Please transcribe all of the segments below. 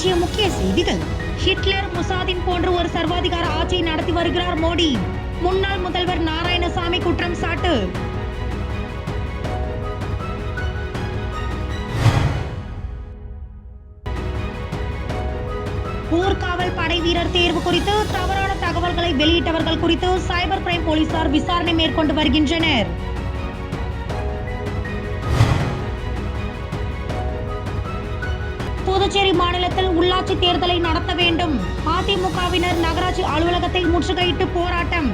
இன்றைய முக்கிய செய்திகள். ஹிட்லர், முசாதின் போன்ற ஒரு சர்வாதிகார ஆட்சியை நடத்தி வருகிறார் மோடி. முன்னாள் முதல்வர் நாராயணசாமி குற்றம் சாட்டு. ஊர்காவல் படை வீரர் தேர்வு குறித்து தவறான தகவல்களை வெளியிட்டவர்கள் குறித்து சைபர் கிரைம் போலீசார் விசாரணை மேற்கொண்டு வருகின்றனர். புதுச்சேரி மாநிலத்தில் உள்ளாட்சி தேர்தலை நடத்த வேண்டும். அதிமுகவினர் நகராட்சி அலுவலகத்தை முற்றுகையிட்டு போராட்டம்.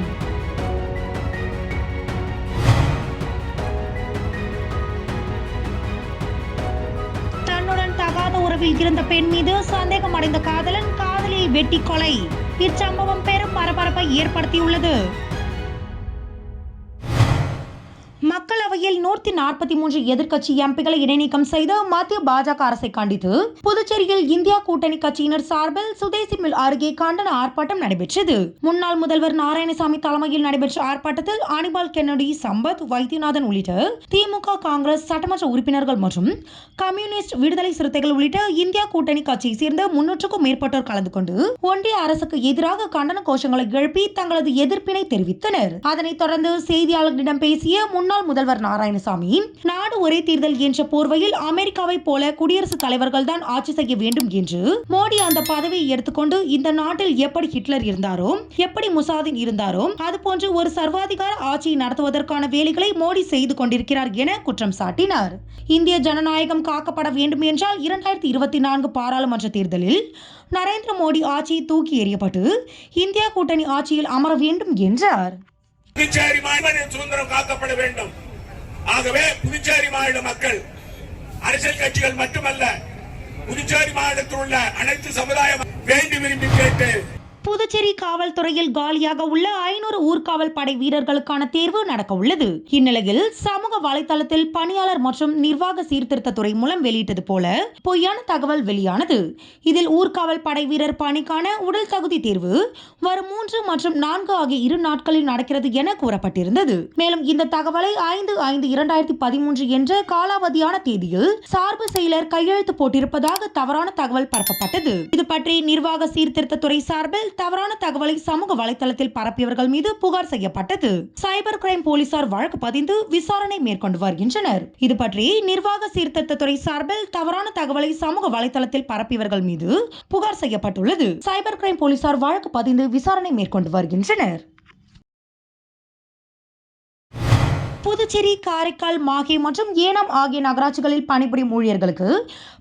தன்னுடன் தகாத உறவில் இருந்த பெண் மீது சந்தேகம் அடைந்த காதலன் காதலியை வெட்டி கொலை. இச்சம்பவம் பெரும் பரபரப்பை ஏற்படுத்தியுள்ளது. மக்களவையில் 143 எதிர்க்கட்சி எம்பிகளை இடைநீக்கம் செய்த மத்திய பாஜக அரசை கண்டித்து புதுச்சேரியில் இந்தியா கூட்டணி கட்சியினர் சார்பில் சுதேசி மில் அருகே கண்டன ஆர்ப்பாட்டம் நடைபெற்றது. முன்னாள் முதல்வர் நாராயணசாமி தலைமையில் நடைபெற்ற ஆர்ப்பாட்டத்தில் அனிபால் கென்னடி, சம்பத், வைத்தியநாதன் உள்ளிட்ட திமுக, காங்கிரஸ் சட்டமன்ற உறுப்பினர்கள் மற்றும் கம்யூனிஸ்ட், விடுதலை சிறுத்தைகள் உள்ளிட்ட இந்தியா கூட்டணி கட்சியை சேர்ந்த 300க்கும் மேற்பட்டோர் கலந்து கொண்டு ஒன்றிய அரசுக்கு எதிராக கண்டன கோஷங்களை எழுப்பி தங்களது எதிர்ப்பினை தெரிவித்தனர். அதனைத் தொடர்ந்து செய்தியாளர்களிடம் பேசிய முன்னாள் முதல்வர் நாராயணசாமி, நாடு ஒரே தேர்தல் என்ற போர்வையில் அமெரிக்காவை போல குடியரசுத் தலைவர்கள் தான் ஆட்சி செய்ய வேண்டும் என்று மோடி அந்த பதவியை எடுத்துக்கொண்டு இந்த நாட்டில் எப்படி ஹிட்லர் இருந்தாரோ, எப்படி முசாதின் இருந்தாரோ, அதுபோன்று ஒரு சர்வாதிகார ஆட்சியை நடத்துவதற்கான வேலைகளை மோடி செய்து கொண்டிருக்கிறார் என குற்றம் சாட்டினார். இந்திய ஜனநாயகம் காக்கப்பட வேண்டும் என்றால் 2024 பாராளுமன்ற தேர்தலில் நரேந்திர மோடி ஆட்சியை தூக்கி எறியப்பட்டு இந்தியா கூட்டணி ஆட்சியில் அமர வேண்டும் என்றார். புதுச்சேரி மாநில சுதந்திரம் காக்கப்பட வேண்டும். ஆகவே புதுச்சேரி மாநில மக்கள், அரசியல் கட்சிகள் மட்டுமல்ல, புதுச்சேரி மாநிலத்தில் உள்ள அனைத்து சமுதாயம் வேண்டி விரும்பி கேட்டு புதுச்சேரி காவல்துறையில் காலியாக உள்ள 500 ஊர்காவல் படை வீரர்களுக்கான தேர்வு நடக்க உள்ளது. இந்நிலையில் சமூக வலைதளத்தில் பணியாளர் மற்றும் நிர்வாக சீர்திருத்தத்துறை மூலம் வெளியிட்டது போல பொய்யான தகவல் வெளியானது. இதில் ஊர்காவல் படை வீரர் பணிக்கான உடல் தகுதி தேர்வு வரும் 3 மற்றும் 4 ஆகிய 2 நாட்களில் நடக்கிறது என கூறப்பட்டிருந்தது. மேலும் இந்த தகவலை 5/5/2013 என்ற காலாவதியான தேதியில் சார்பு செயலர் கையெழுத்து போட்டிருப்பதாக தவறான தகவல் பரப்பப்பட்டது. இது பற்றி நிர்வாக சீர்திருத்தத்துறை சார்பில் தவறான தகவலை சமூக வலைதளத்தில் பரப்பியவர்கள் மீது புகார் செய்யப்பட்டது. சைபர் கிரைம் போலீசார் வழக்கு பதிந்து விசாரணை மேற்கொண்டு வருகின்றனர். இது பற்றி நிர்வாக சீர்திருத்தத்துறை சார்பில் தவறான தகவலை சமூக வலைதளத்தில் பரப்பியவர்கள் மீது புகார் செய்யப்பட்டுள்ளது. சைபர் கிரைம் போலீசார் வழக்கு பதிந்து விசாரணை மேற்கொண்டு வருகின்றனர். புதுச்சேரி, காரைக்கால், மாஹே மற்றும் ஏனாம் ஆகிய நகராட்சிகளில் பணிபுரியும் ஊழியர்களுக்கு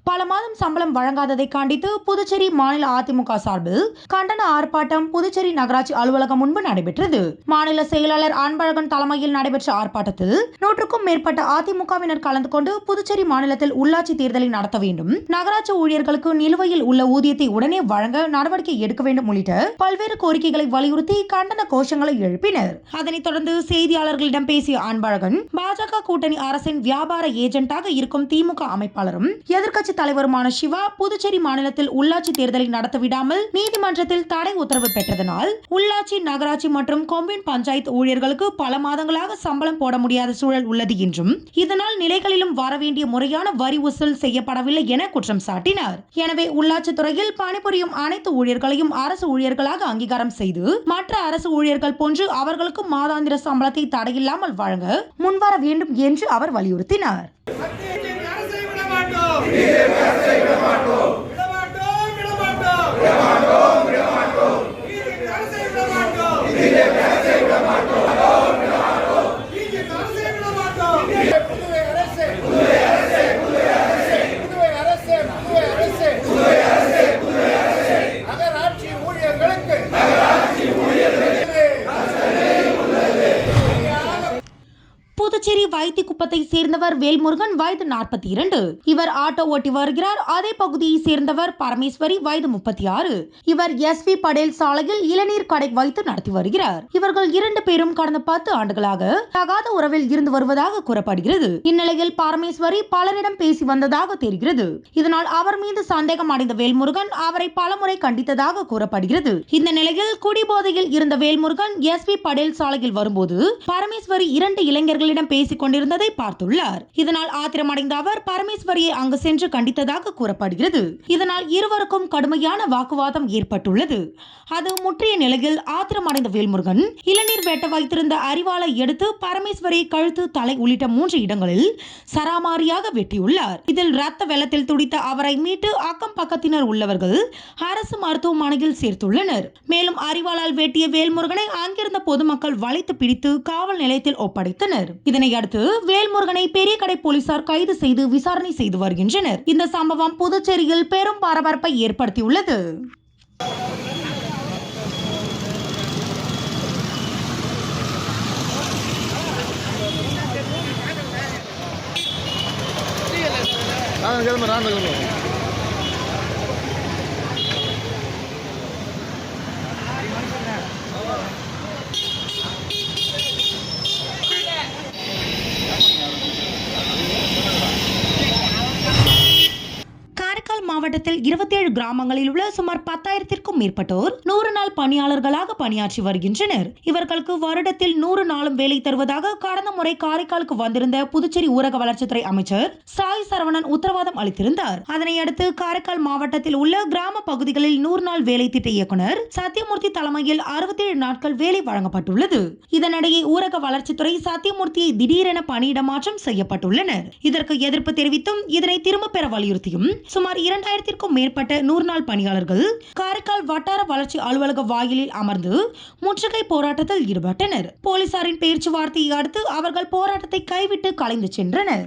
பல மாதம் சம்பளம் வழங்காததை கண்டித்து புதுச்சேரி மாநில அதிமுக சார்பில் கண்டன ஆர்ப்பாட்டம் புதுச்சேரி நகராட்சி அலுவலகம் முன்பு நடைபெற்றது. மாநில செயலாளர் அன்பழகன் தலைமையில் நடைபெற்ற ஆர்ப்பாட்டத்தில் 100க்கும் மேற்பட்ட அதிமுகவினர் கலந்து கொண்டு புதுச்சேரி மாநிலத்தில் உள்ளாட்சி தேர்தலை நடத்த வேண்டும், நகராட்சி ஊழியர்களுக்கு நிலுவையில் உள்ள ஊதியத்தை உடனே வழங்க நடவடிக்கை எடுக்க வேண்டும் உள்ளிட்ட பல்வேறு கோரிக்கைகளை வலியுறுத்தி கண்டன கோஷங்களை எழுப்பினர். அதனைத் தொடர்ந்து செய்தியாளர்களிடம் பேசிய அன்பழகன், பாஜக கூட்டணி அரசின் வியாபார ஏஜென்டாக இருக்கும் திமுக அமைப்பாளரும் எதிர்க்கட்சி தலைவருமான சிவா புதுச்சேரி மாநிலத்தில் உள்ளாட்சி தேர்தலை நடத்த விடாமல் நீதிமன்றத்தில் தடை உத்தரவு பெற்றதனால் உள்ளாட்சி, நகராட்சி மற்றும் கொம்யூன் பஞ்சாயத்து ஊழியர்களுக்கு பல மாதங்களாக சம்பளம் போட முடியாத சூழல் உள்ளது என்றும் இதனால் நிலைகளிலும் வரவேண்டிய முறையான வரி வசூல் செய்யப்படவில்லை என குற்றம் சாட்டினார். எனவே உள்ளாட்சி துறையில் பணிபுரியும் அனைத்து ஊழியர்களையும் அரசு ஊழியர்களாக அங்கீகாரம் செய்து மற்ற அரசு ஊழியர்கள் போன்று அவர்களுக்கு மாதாந்திர சம்பளத்தை தடையில்லாமல் வழங்க முன்வர வேண்டும் என்று அவர் வலியுறுத்தினார். புதுச்சேரி வைத்திக்குப்பத்தை சேர்ந்தவர் வேல்முருகன், வயது 42. இவர் ஆட்டோ ஓட்டி வருகிறார். அதே பகுதியை சேர்ந்தவர் பரமேஸ்வரி, வயது 36. இவர் SV படேல் சாலையில் இளநீர் கடை வைத்து நடத்தி வருகிறார். இவர்கள் 2 பேரும் கடந்த 10 ஆண்டுகளாக தகாத உறவில் இருந்து வருவதாக கூறப்படுகிறது. இந்நிலையில் பரமேஸ்வரி பலரிடம் பேசி வந்ததாக தெரிகிறது. இதனால் அவர் மீது சந்தேகம் அடைந்த வேல்முருகன் அவரை பலமுறை கண்டித்ததாக கூறப்படுகிறது. இந்த நிலையில் குடிபோதையில் இருந்த வேல்முருகன் SV படேல் சாலையில் வரும்போது பரமேஸ்வரி 2 இளைஞர்கள் ஊழியர்களிடம் பேசிக் கொண்டிருந்ததை பார்த்துள்ளார். இதனால் ஆத்திரமடைந்த அவர் பரமேஸ்வரியை அங்கு சென்று கண்டித்ததாக கூறப்படுகிறது. இதனால் இருவருக்கும் கடுமையான வாக்குவாதம் ஏற்பட்டுள்ளது. அது முற்றிய நிலையில் ஆத்திரமடைந்த வேல்முருகன் இளநீர் வெட்ட வைத்திருந்த அரிவாளை எடுத்து பரமேஸ்வரியை கழுத்து, தலை உள்ளிட்ட 3 இடங்களில் சராமாரியாக வெட்டியுள்ளார். இதில் ரத்த வெள்ளத்தில் துடித்த அவரை மீட்டு அக்கம் பக்கத்தினர் உள்ளவர்கள் அரசு மருத்துவமனையில் சேர்த்துள்ளனர். மேலும் அரிவாளால் வெட்டிய வேல்முருகனை அங்கிருந்த பொதுமக்கள் வளைத்து பிடித்து காவல் நிலையத்தில் ஒப்படைத்தனர். இதனையடுத்து வேல்முருகனை பெரிய கடை போலீசார் கைது செய்து விசாரணை செய்து வருகின்றனர். இந்த சம்பவம் புதுச்சேரியில் பெரும் பரபரப்பை ஏற்படுத்தியுள்ளது. மாவட்டத்தில் 27 கிராமங்களில் உள்ள சுமார் 10,000க்கும் மேற்பட்டோர் 100 நாள் பணியாளர்களாக பணியாற்றி வருகின்றனர். இவர்களுக்கு வருடத்தில் 100 நாளும் வேலை தருவதாக கடந்த முறை காரைக்காலுக்கு வந்திருந்த புதுச்சேரி ஊரக வளர்ச்சித்துறை அமைச்சர் சாய் சரவணன் உத்தரவாதம் அளித்திருந்தார். அதனையடுத்து காரைக்கால் மாவட்டத்தில் உள்ள கிராம பகுதிகளில் 100 நாள் வேலை திட்ட இயக்குனர் சத்தியமூர்த்தி தலைமையில் 67 நாட்கள் வேலை வழங்கப்பட்டுள்ளது. இதனிடையே ஊரக வளர்ச்சித்துறை சத்தியமூர்த்தியை திடீரென பணியிட மாற்றம் செய்யப்பட்டுள்ளனர். இதற்கு எதிர்ப்பு தெரிவித்தும் இதனை திரும்ப பெற வலியுறுத்தியும் சுமார் 2000க்கும் மேற்பட்ட 100 நாள் பணியாளர்கள் காரைக்கால் வட்டார வளர்ச்சி அலுவலக வாயிலில் அமர்ந்து முற்றுகை போராட்டத்தில் ஈடுபட்டனர். போலீசாரின் பேச்சுவார்த்தையை அடுத்து அவர்கள் போராட்டத்தை கைவிட்டு கலைந்து சென்றனர்.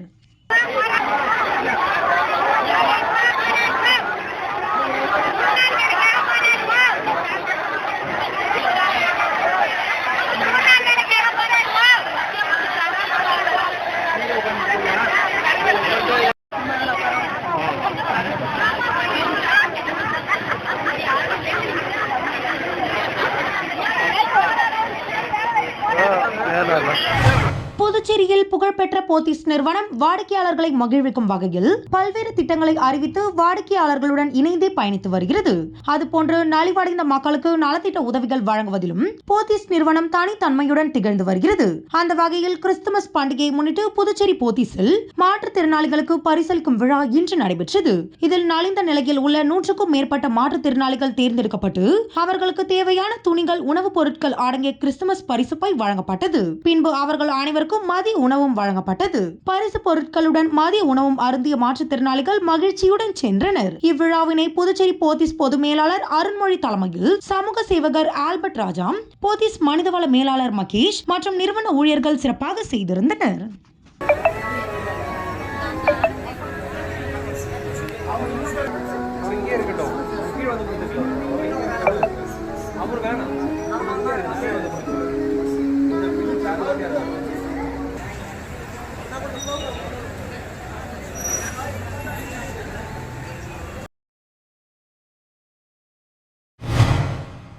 புதுச்சேரியில் புகழ்பெற்ற போத்தீஸ் நிறுவனம் வாடிக்கையாளர்களை மகிழ்விக்கும் வகையில் பல்வேறு திட்டங்களை அறிவித்து வாடிக்கையாளர்களுடன் இணைந்தே பயணித்து வருகிறது. அதுபோன்று நலிவடைந்த மக்களுக்கு நலத்திட்ட உதவிகள் வழங்குவதிலும் போத்தீஸ் நிறுவனம் தனித்தன்மையுடன் திகழ்ந்து வருகிறது. அந்த வகையில் கிறிஸ்துமஸ் பண்டிகையை முன்னிட்டு புதுச்சேரி போத்தீஸில் மாற்றுத்திறனாளிகளுக்கு பரிசளிக்கும் விழா இன்று நடைபெற்றது. இதில் நலிந்த நிலையில் உள்ள 100க்கும் மேற்பட்ட மாற்றுத்திறனாளிகள் தேர்ந்தெடுக்கப்பட்டு அவர்களுக்கு தேவையான துணிகள், உணவுப் பொருட்கள் அடங்கிய கிறிஸ்துமஸ் பரிசு பை வழங்கப்பட்டது. பின்பு அவர்கள் அனைவருக்கும் மதிய உணவும் வழங்கப்பட்டது. பரிசு பொருட்களுடன் மதிய உணவும் அருந்திய மாற்றுத்திறனாளிகள் மகிழ்ச்சியுடன் சென்றனர். இவ்விழாவினை புதுச்சேரி போத்தீஸ் பொது மேலாளர் அருண்மொழி தலைமையில் சமூக சேவகர் ஆல்பர்ட் ராஜா, போத்தீஸ் மனிதவள மேலாளர் மகேஷ் மற்றும் நிறுவன ஊழியர்கள் சிறப்பாக செய்திருந்தனர்.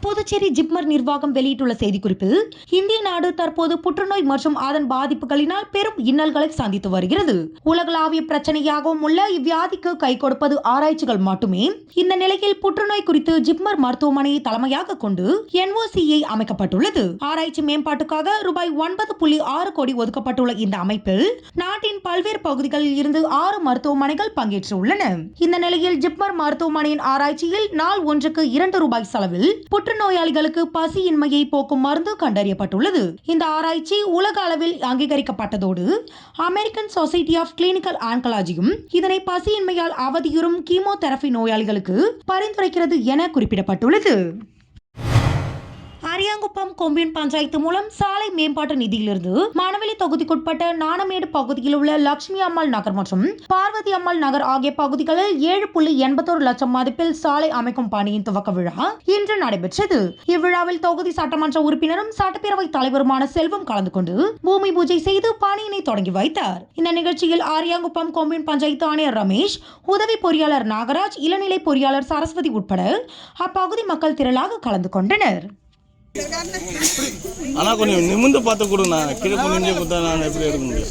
புதுச்சேரி ஜிப்மர் நிர்வாகம் வெளியிட்டுள்ள செய்திக்குறிப்பில், இந்திய நாடு தற்போது புற்றுநோய் மற்றும் அதன் பாதிப்புகளினால் பெரும் இன்னல்களை சந்தித்து வருகிறது. உலகளாவிய பிரச்சனையாகவும் உள்ள இவ்வியாதிக்கு கை கொடுப்பது ஆராய்ச்சிகள் மட்டுமே. இந்த நிலையில் புற்றுநோய் குறித்து ஜிப்மர் மருத்துவமனையை தலைமையாக கொண்டு NOCA அமைக்கப்பட்டுள்ளது. ஆராய்ச்சி மேம்பாட்டுக்காக ரூபாய் 9.6 கோடி ஒதுக்கப்பட்டுள்ள இந்த அமைப்பில் நாட்டின் பல்வேறு பகுதிகளில் இருந்து 6 மருத்துவமனைகள் பங்கேற்றுள்ளன. இந்த நிலையில் ஜிப்மர் மருத்துவமனையின் ஆராய்ச்சியில் நாள் ஒன்றுக்கு 2 ரூபாய் செலவில் புற்றுநோயாளிகளுக்கு பசியின்மையை போக்கும் மருந்து கண்டறியப்பட்டுள்ளது. இந்த ஆராய்ச்சி உலக அளவில் அங்கீகரிக்கப்பட்டதோடு அமெரிக்கன் சொசைட்டி ஆஃப் கிளினிக்கல் ஆன்காலஜியும் இதனை பசியின்மையால் அவதியுறும் கீமோதெரபி நோயாளிகளுக்கு பரிந்துரைக்கிறது என குறிப்பிடப்பட்டுள்ளது. அரியாங்குப்பம் கொம்யூன் பஞ்சாயத்து மூலம் சாலை மேம்பாட்டு நிதியிலிருந்து மணவெளி தொகுதிக்குட்பட்ட நாணமேடு பகுதியில் உள்ள லட்சுமி அம்மாள் நகர் மற்றும் பார்வதி அம்மாள் நகர் ஆகிய பகுதிகளில் 7.81 லட்சம் மதிப்பில் சாலை அமைக்கும் பணியின் துவக்க விழா இன்று நடைபெற்றது. இவ்விழாவில் தொகுதி சட்டமன்ற உறுப்பினரும் சட்டப்பேரவை தலைவருமான செல்வம் கலந்து கொண்டு பூமி பூஜை செய்து பணியினை தொடங்கி வைத்தார். இந்த நிகழ்ச்சியில் அரியாங்குப்பம் கொம்யூன் பஞ்சாயத்து ஆணையர் ரமேஷ், உதவி பொறியாளர் நாகராஜ், இளநிலை பொறியாளர் சரஸ்வதி உட்பட அப்பகுதி மக்கள் திரளாக கலந்து கொண்டனர். ஆனால் கொஞ்சம் நிமிந்து பார்த்து கொடுங்க. கீழே குனிஞ்சு கொடுத்தா நான் எப்படி எடுக்க முடியும்?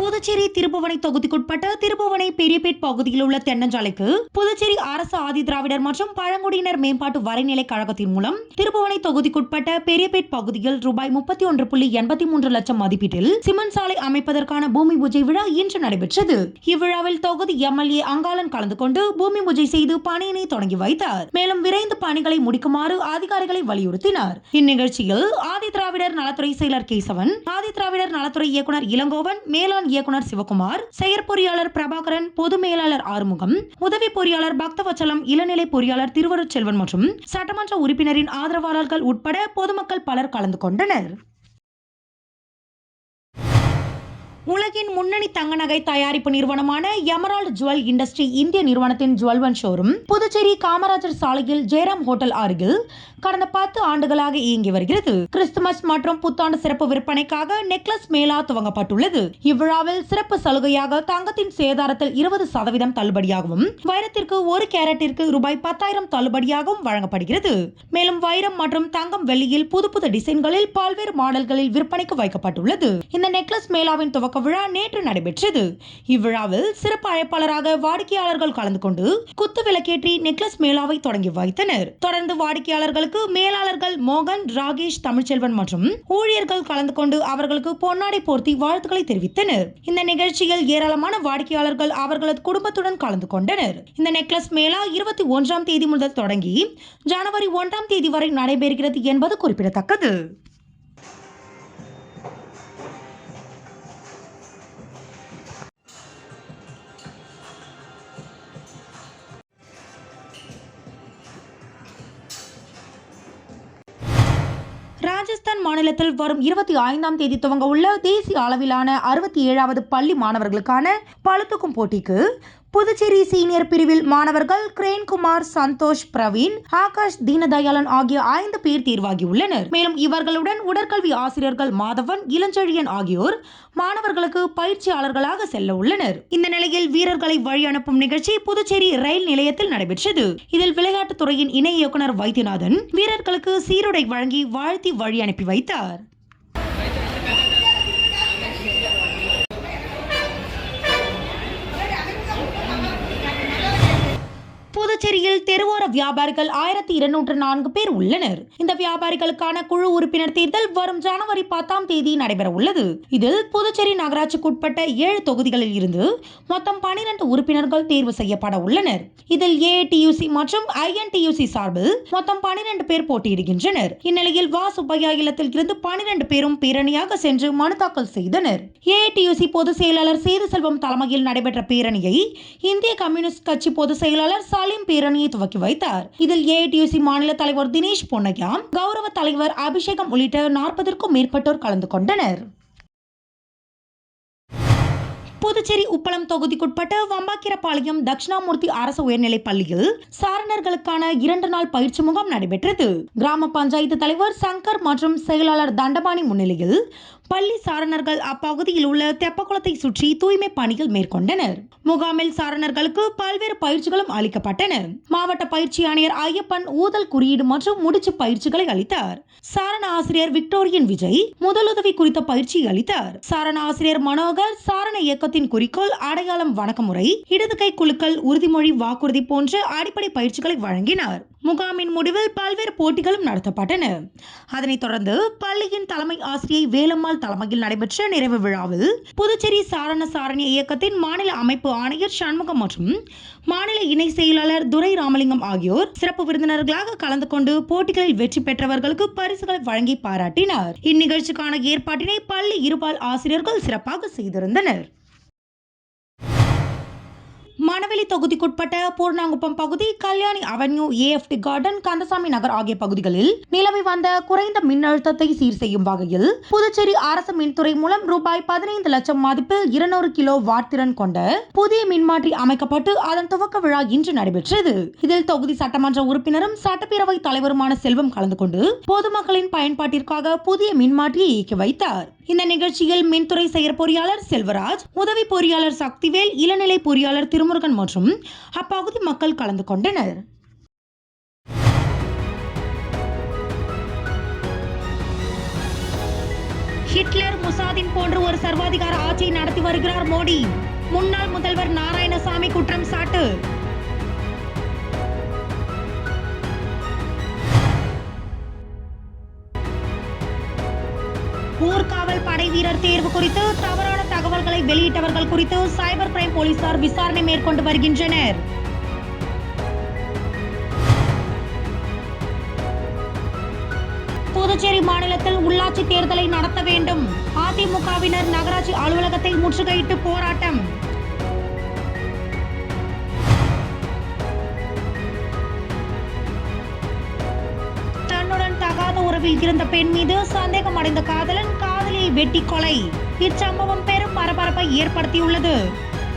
புதுச்சேரி திருப்புவனை தொகுதிக்குட்பட்ட திருப்புவனை பெரியபேட் பகுதியில் உள்ள தென்னஞ்சாலைக்கு புதுச்சேரி அரசு ஆதிதிராவிடர் மற்றும் பழங்குடியினர் மேம்பாட்டு வரைநிலை கழகத்தின் மூலம் திருப்புவனை தொகுதிக்குட்பட்ட பெரியபேட் பகுதியில் ரூபாய் 31.83 லட்சம் மதிப்பீட்டில் சிமெண்ட் சாலை அமைப்பதற்கான பூமி பூஜை விழா இன்று நடைபெற்றது. இவ்விழாவில் தொகுதி எம்எல்ஏ அங்காளன் கலந்து கொண்டு பூமி பூஜை செய்து பணியினை தொடங்கி வைத்தார். மேலும் விரைந்து பணிகளை முடிக்குமாறு அதிகாரிகளை வலியுறுத்தினார். இந்நிகழ்ச்சியில் ஆதிதிராவிடர் நலத்துறை செயலர் கேசவன், ஆதிதிராவிடர் நலத்துறை இயக்குனர் இளங்கோவன், மேலாண் இயக்குனர் சிவகுமார், செயற்பொறியாளர் பிரபாகரன், பொது மேலாளர் ஆறுமுகம், உதவி பொறியாளர் பக்தவச்சலம், இளநிலை பொறியாளர் திருவருட்செல்வன் மற்றும் சட்டமன்ற உறுப்பினரின் ஆதரவாளர்கள் உட்பட பொதுமக்கள் பலர் கலந்து கொண்டனர். உலகின் முன்னணி தங்க நகை தயாரிப்பு நிறுவனமான எமரால்டு ஜுவல் இண்டஸ்ட்ரி இந்திய நிறுவனத்தின் ஜுவல்வன் ஷோரூம் புதுச்சேரி காமராஜர் சாலையில் ஜெயராம் ஹோட்டல் அருகில் கடந்த 10 ஆண்டுகளாக இயங்கி வருகிறது. கிறிஸ்துமஸ் மற்றும் புத்தாண்டு சிறப்பு விற்பனைக்காக நெக்லஸ் மேளா துவங்கப்பட்டுள்ளது. இவ்விழாவில் சிறப்பு சலுகையாக தங்கத்தின் சேதாரத்தில் 20% தள்ளுபடியாகவும், வைரத்திற்கு 1 கேரட்டிற்கு ரூபாய் 10,000 தள்ளுபடியாகவும் வழங்கப்படுகிறது. மேலும் வைரம் மற்றும் தங்கம் வெள்ளியில் புது டிசைன்களில் பல்வேறு மாடல்களில் விற்பனைக்கு வைக்கப்பட்டுள்ளது. இந்த நெக்லஸ் மேளாவின் துவக்க விழா நேற்று நடைபெற்றது. இவ்விழாவில் சிறப்பு அழைப்பாளராக வாடிக்கையாளர்கள் கலந்து கொண்டு குத்து விளக்கேற்றி நெக்லஸ் மேளாவை தொடங்கி வைத்தனர். தொடர்ந்து வாடிக்கையாளர்களுக்கு மேலாளர்கள் மோகன், ராகேஷ், தமிழ்ச்செல்வன் மற்றும் ஊழியர்கள் கலந்து கொண்டு அவர்களுக்கு பொன்னாடை போர்த்தி வாழ்த்துக்களை தெரிவித்தனர். இந்த நிகழ்ச்சியில் ஏராளமான வாடிக்கையாளர்கள் அவர்களது குடும்பத்துடன் கலந்து கொண்டனர். இந்த நெக்லஸ் மேளா 21ஆம் தேதி முதல் தொடங்கி ஜனவரி 1ஆம் தேதி வரை நடைபெறுகிறது என்பது குறிப்பிடத்தக்கது. ராஜஸ்தான் மாநிலத்தில் வரும் 25ஆம் தேதி துவங்க உள்ள தேசிய அளவிலான 67வது பள்ளி மாணவர்களுக்கான பளுதூக்கும் போட்டிக்கு புதுச்சேரி சீனியர் பிரிவில் மாணவர்கள் கிரேன்குமார், சந்தோஷ், பிரவீன், ஆகாஷ், தீனதயாளன் ஆகிய 5 பேர் தேர்வாகியுள்ளனர். மேலும் இவர்களுடன் உடற்கல்வி ஆசிரியர்கள் மாதவன், இளஞ்செழியன் ஆகியோர் மாணவர்களுக்கு பயிற்சியாளர்களாக செல்ல உள்ளனர். இந்த நிலையில் வீரர்களை வழி அனுப்பும் நிகழ்ச்சி புதுச்சேரி ரயில் நிலையத்தில் நடைபெற்றது. இதில் விளையாட்டுத்துறையின் இணை இயக்குனர் வைத்தியநாதன் வீரர்களுக்கு சீருடை வழங்கி வாழ்த்தி வழி அனுப்பி வைத்தார். புதுச்சேரியில் தெருவோர வியாபாரிகள் 1204 பேர் உள்ளனர். இந்த வியாபாரிகளுக்கான குழு உறுப்பினர் தேர்தல் வரும் ஜனவரி 10ஆம் தேதி நடைபெற உள்ளது. இதில் புதுச்சேரி நகராட்சிக்குட்பட்ட 7 தொகுதிகளில் இருந்து மொத்தம் 12 உறுப்பினர்கள் தேர்வு செய்யப்பட உள்ளனர். இதில் AATUC மற்றும் INTUC சார்பில் மொத்தம் 12 பேர் போட்டியிடுகின்றனர். இந்நிலையில் வா சுப்பையா இல்லத்தில் இருந்து 12 பேரும் பேரணியாக சென்று மனு தாக்கல் செய்தனர். AATUC பொதுச் செயலாளர் சேது செல்வம் தலைமையில் நடைபெற்ற பேரணியை இந்திய கம்யூனிஸ்ட் கட்சி பொதுச் செயலாளர் பேரணியை துவக்கி வைத்தார். இதில் AATUC மாநில தலைவர் தினேஷ் பொன்னையா, கௌரவ தலைவர் அபிஷேகம் உள்ளிட்ட 40க்கும் மேற்பட்டோர் கலந்து கொண்டனர். புதுச்சேரி உப்பளம் தொகுதிக்குட்பட்ட வம்பாக்கிரபாளையம் தட்சிணாமூர்த்தி அரசு உயர்நிலைப் பள்ளியில் சாரணர்களுக்கான 2 நாள் பயிற்சி முகாம் நடைபெற்றது. கிராம பஞ்சாயத்து தலைவர் சங்கர் மற்றும் செயலாளர் தண்டபாணி முன்னிலையில் பள்ளி சாரணர்கள் அப்பகுதியில் உள்ள தெப்பக்குளத்தை சுற்றி தூய்மை பணிகள் மேற்கொண்டனர். முகாமில் சாரணர்களுக்கு பல்வேறு பயிற்சிகளும் அளிக்கப்பட்டன. மாவட்ட பயிற்சி ஆணையர் ஐயப்பன் ஊதல் குறியீடு மற்றும் முடிச்சு பயிற்சிகளை அளித்தார். சாரண ஆசிரியர் விக்டோரியன் விஜய் முதலுதவி குறித்த பயிற்சி அளித்தார். சாரண ஆசிரியர் மனோகர் சாரண இயக்கத்தின் குறிக்கோள், அடையாளம், வணக்கமுறை, இடது கை குலுக்கல், உறுதிமொழி, வாக்குறுதி போன்ற அடிப்படை பயிற்சிகளை வழங்கினார். முகாமின் முடிவில் பல்வேறு போட்டிகளும் நடத்தப்பட்டன. அதனைத் தொடர்ந்து பள்ளியின் தலைமை ஆசிரியை வேலம்மாள் தலைமையில் நடைபெற்ற நிறைவு விழாவில் புதுச்சேரி சாரண சாரணி இயக்கத்தின் மாநில அமைப்பு ஆணையர் சண்முகம் மற்றும் மாநில இணை செயலாளர் துரை ராமலிங்கம் ஆகியோர் சிறப்பு விருந்தினர்களாக கலந்து கொண்டு போட்டிகளில் வெற்றி பெற்றவர்களுக்கு பரிசுகளை வழங்கி பாராட்டினார். இந்நிகழ்ச்சிக்கான ஏற்பாட்டினை பள்ளி இருபால் ஆசிரியர்கள் சிறப்பாக செய்திருந்தனர். மணவெளி தொகுதிக்குட்பட்ட பூர்ணாங்குப்பம் பகுதி, Kalyani avenue, AFT garden, Kandasamy Nagar ஆகிய பகுதிகளில் நிலவி வந்த குறைந்த மின்னழுத்தத்தை சீர் செய்யும் வகையில் புதுச்சேரி அரசு மின்துறை மூலம் ரூபாய் 15 லட்சம் மதிப்பில் 200 கிலோ வாட் திறன் கொண்ட புதிய மின்மாற்றி அமைக்கப்பட்டு அதன் துவக்க விழா இன்று நடைபெற்றது. இதில் தொகுதி சட்டமன்ற உறுப்பினரும் சட்டப்பேரவை தலைவருமான செல்வம் கலந்து கொண்டு பொதுமக்களின் பயன்பாட்டிற்காக புதிய மின்மாற்றியை இயக்கி வைத்தார். இந்த நிகழ்ச்சியில் மின்துறை செயற்பொறியாளர் செல்வராஜ், உதவி பொறியாளர் சக்திவேல், இளநிலை பொறியாளர் திருமுருகன் மற்றும் அப்பகுதி மக்கள் கலந்து கொண்டனர். ஹிட்லர் முசாதின் போன்ற ஒரு சர்வாதிகார ஆட்சியை நடத்தி வருகிறார் மோடி. முன்னாள் முதல்வர் நாராயணசாமி குற்றம் சாட்டு. ஊர்காவல் படை வீரர் தேர்வு குறித்து தவறான தகவல்களை வெளியிட்டவர்கள் குறித்து சைபர் கிரைம் போலீசார் விசாரணை மேற்கொண்டு வருகின்றனர். புதுச்சேரி மாநிலத்தில் உள்ளாட்சி தேர்தலை நடத்த வேண்டும். அதிமுகவினர் நகராட்சி அலுவலகத்தை முற்றுகையிட்டு போராட்டம். தகாத உறவில் இருந்த பெண் மீது சந்தேகம் அடைந்த காதலன் காதலியை வெட்டி கொலை. இச்சம்பவம் பெரும் பரபரப்பை ஏற்படுத்தியுள்ளது.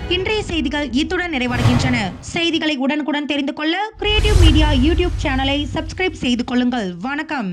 இன்றைய செய்திகள் இத்துடன் நிறைவடைகின்றன. செய்திகளை உடனுக்குடன் தெரிந்து கொள்ள கிரியேட்டிவ் மீடியா யூடியூப் சேனலை சப்ஸ்கிரைப் செய்து கொள்ளுங்கள். வணக்கம்.